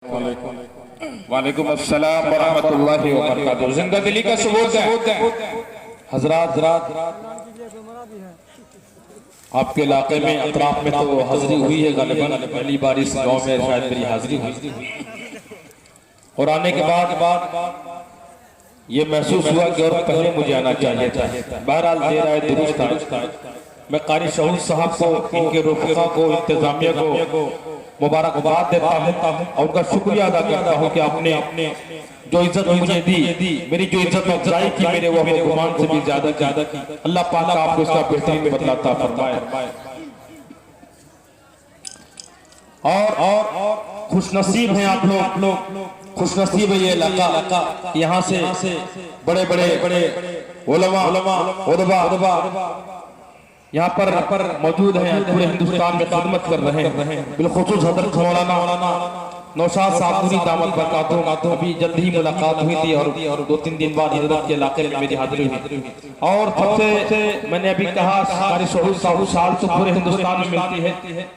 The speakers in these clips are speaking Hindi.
वालेकुम अस्सलाम वरहमतुल्लाहि वबरकातुहू। जिंदा दिली का सबूत है। हजरात आपके इलाके में अतराफ में तो हाजिरी हुई है, गालिबन पहली बार इस गांव में शायद मेरी हाजिरी हुई और आने के बाद ये महसूस हुआ कि और पहले मुझे आना चाहिए था। बहरहाल देर आए दुरुस्त आए। मैं कारी शहूद साहब को, इनके रफ़ीक़ा को, इंतजामिया को मुबारकबाद देता हूँ और उनका शुक्रिया अदा करता हूँ कि आपने जो इज्जत मुझे दी, मेरी जो इज्जत अफजाई की, मेरे वो गुमान से भी ज्यादा की। अल्लाह पाक आपको इसका बेहतरीन बदलाता फरमाए। और खुशनसीब हैं आप लोग, खुशनसीब है ये इलाका। यहाँ से बड़े बड़े उलमा यहाँ पर मौजूद हैं, पूरे हिंदुस्तान में खिदमत कर रहे हैं। बिलखुसूस हज़रत मौलाना नौशाद साहब पूरी दामत बरकातहू, अभी जल्द ही मुलाकात हुई थी और 2-3 दिन बाद हजरत के इलाके में मेरी हाजिरी हुई। और सबसे मैंने अभी कहा हमारी शहूद साल तो पूरे हिंदुस्तान में मिलती है,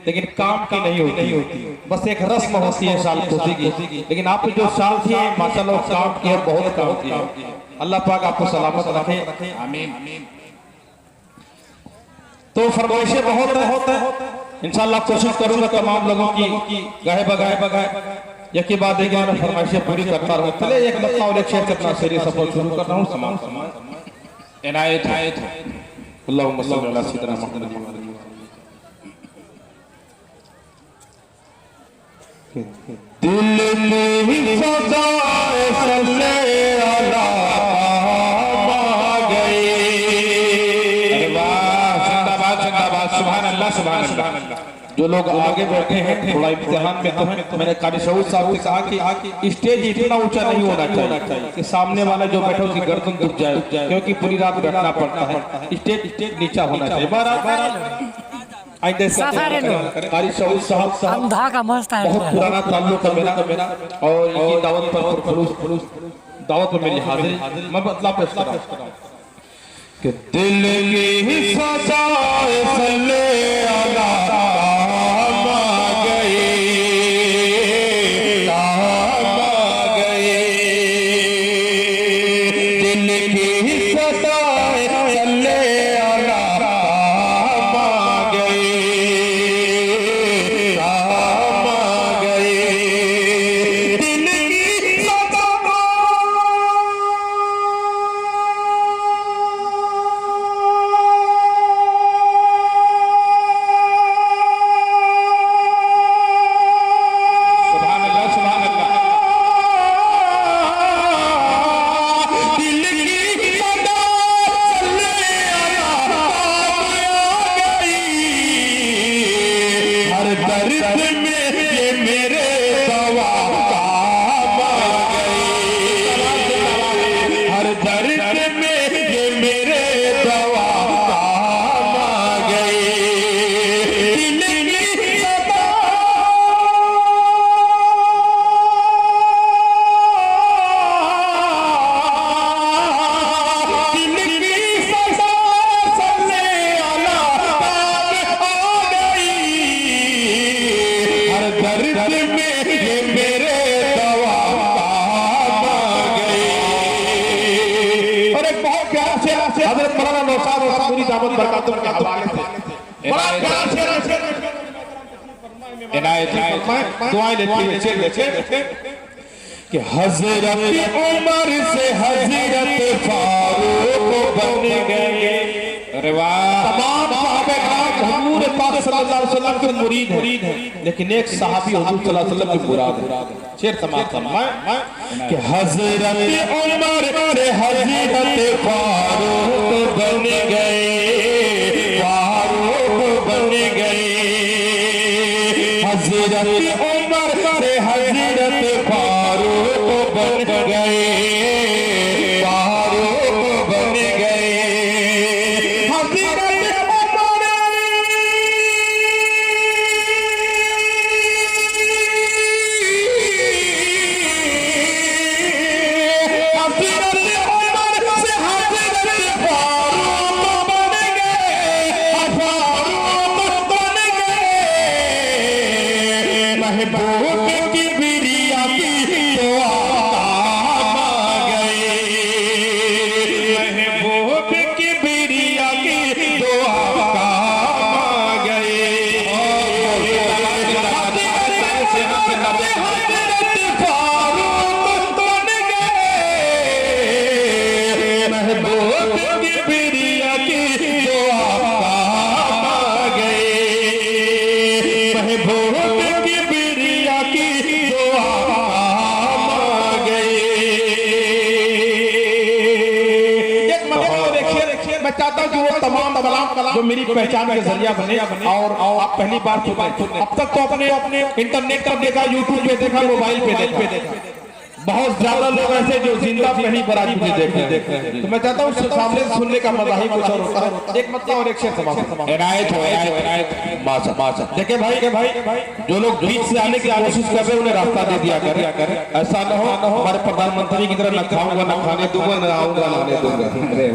लेकिन काम की नहीं होती, बस एक रस्म होती है साल खुशी की। लेकिन आप जो साल थी माशाअल्लाह काम किए, बहुत काम किया। अल्लाह पाक आपको सलामत रखे, आमीन। तो फरमाइशें बहुत है, इंशाअल्लाह कोशिश करूंगा तमाम लोगों की गाहे बगाए यकी बाद एक मैं फरमाइशें पूरी करता रहूं। चले एक मक्का और एक शेर से अपना शेर सफर शुरू कर रहा हूं। समान इनायत अल्लाहुम्मा सल्ली अला सय्यिदिना मुहम्मद। दिल में सजाए सल्ले अला जो लोग आगे बैठे हैं थोड़ा इम्तिहान में तो है। मैंने कारी शहूद साहब से कहा कि स्टेज इतना ऊंचा नहीं होना चाहिए कि सामने वाला जो बैठा उसकी गर्दन दुख जाए, क्योंकि पूरी रात बैठना पड़ता है। स्टेज नीचा होना चाहिए। कारी शहूद साहब बहुत पुराना ताल्लुक है मेरा और इनकी दावत पर दावत पर मेरी हाजिरी मैं बदला पेश कर रहा हूं कि दिल की सजाए सल्ले अला दुआएं लेते कि हजरत उमर से हजरत फारूक बन गए। अरे वाह, तमाम सहाबे किराम हुजूर पाक सल्लल्लाहु अलैहि वसल्लम के मुरीद हैं, लेकिन एक सहाबी हुजूर सल्लल्लाहु अलैहि वसल्लम की मुराद है। शेर समाप्त फरमाए कि हजरत उमर से हजरत फारूक बन गए, फारूक बन गए। हजरत उमर से हजरत फारूक बन गए, फारूक बन गए। हजरत उमर से हजरत फारूक बन चाहता हूँ कि वो तमाम कलाम जो मेरी पहचान के जरिया बने और आप पहली बार अब तक तो अपने इंटरनेट पर देखा, यूट्यूब पे देखा, मोबाइल पे देखा, बहुत ज्यादा लोग ऐसे जो जिंदा पहली बार आज मुझे देख रहे हैं। तो मैं चाहता हूँ सामने से सुनने का मजा ही कुछ और होता है। एक मतलब और एक शेर समाप्त। इनायत हो, इनायत। देखिए भाई जो लोग बीच से आने की कोशिश कर रहे हैं उन्हें रास्ता दे दिया करें। ऐसा न हो हमारे प्रधानमंत्री की तरह न खाऊंगा न खाने दूंगा न आऊंगा न आने दूंगा।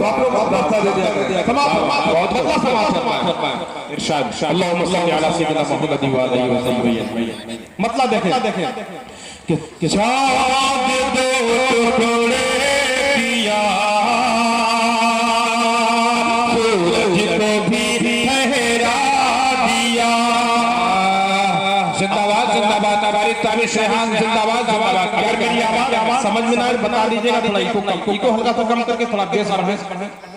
आप लोग रास्ता दे दिया करें। बहुत बदला समाज इरशाद अल्लाहुम्मा सल्ली अला सय्यिदिना मुहम्मद व आलिहि वसल्लम। मतलब देखें कि चाँद दो टुकड़े दिया सूरज को भी ठहरा दिया। जिंदाबाद जिंदाबाद हमारी तारीख शेहान जिंदाबाद जिंदाबाद। अगर मेरी आवाज समझ में ना आए बता दीजिएगा, थोड़ा इको हल्का सा कम करके थोड़ा बेस बढ़े।